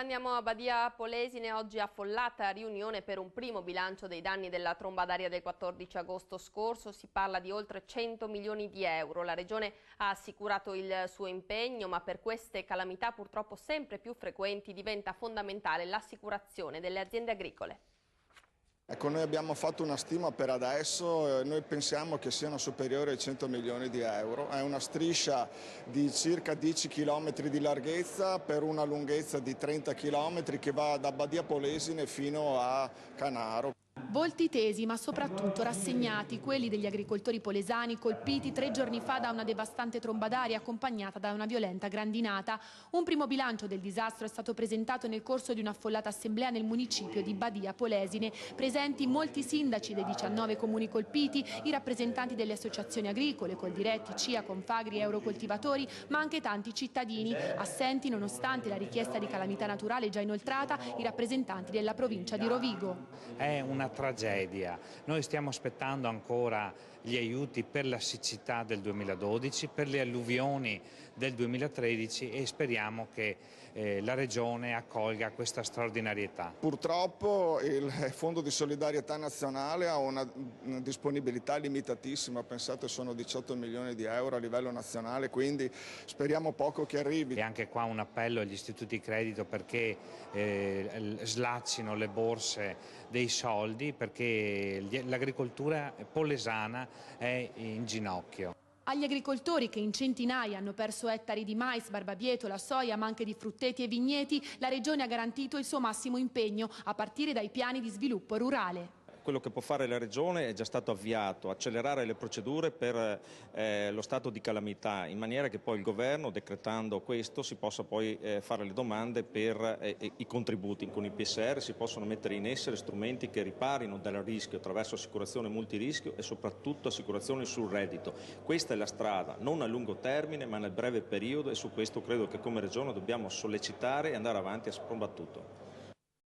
Andiamo a Badia Polesine, oggi affollata riunione per un primo bilancio dei danni della tromba d'aria del 14 agosto scorso. Si parla di oltre 100 milioni di euro. La Regione ha assicurato il suo impegno, ma per queste calamità purtroppo sempre più frequenti diventa fondamentale l'assicurazione delle aziende agricole. Ecco, noi abbiamo fatto una stima per adesso, noi pensiamo che siano superiori ai 100 milioni di euro. È una striscia di circa 10 km di larghezza per una lunghezza di 30 km che va da Badia Polesine fino a Canaro. Volti tesi ma soprattutto rassegnati, quelli degli agricoltori polesani colpiti 3 giorni fa da una devastante tromba d'aria accompagnata da una violenta grandinata. Un primo bilancio del disastro è stato presentato nel corso di un'affollata assemblea nel municipio di Badia Polesine. Presenti molti sindaci dei 19 comuni colpiti, i rappresentanti delle associazioni agricole, Coldiretti, CIA, Confagri e Eurocoltivatori, ma anche tanti cittadini. Assenti, nonostante la richiesta di calamità naturale già inoltrata, i rappresentanti della provincia di Rovigo. È una tragedia. Noi stiamo aspettando ancora gli aiuti per la siccità del 2012, per le alluvioni del 2013 e speriamo che la Regione accolga questa straordinarietà. Purtroppo il Fondo di Solidarietà Nazionale ha una disponibilità limitatissima, pensate sono 18 milioni di euro a livello nazionale, quindi speriamo poco che arrivi. E anche qua un appello agli istituti di credito perché slaccino le borse dei soldi, perché l'agricoltura polesana è in ginocchio. Agli agricoltori che in centinaia hanno perso ettari di mais, barbabietola, soia, ma anche di frutteti e vigneti, la Regione ha garantito il suo massimo impegno, a partire dai piani di sviluppo rurale. Quello che può fare la Regione è già stato avviato, accelerare le procedure per lo stato di calamità, in maniera che poi il Governo, decretando questo, si possa poi fare le domande per i contributi. Con il PSR si possono mettere in essere strumenti che riparino dal rischio attraverso assicurazione multirischio e soprattutto assicurazioni sul reddito. Questa è la strada, non a lungo termine ma nel breve periodo, e su questo credo che come Regione dobbiamo sollecitare e andare avanti a sprombattuto.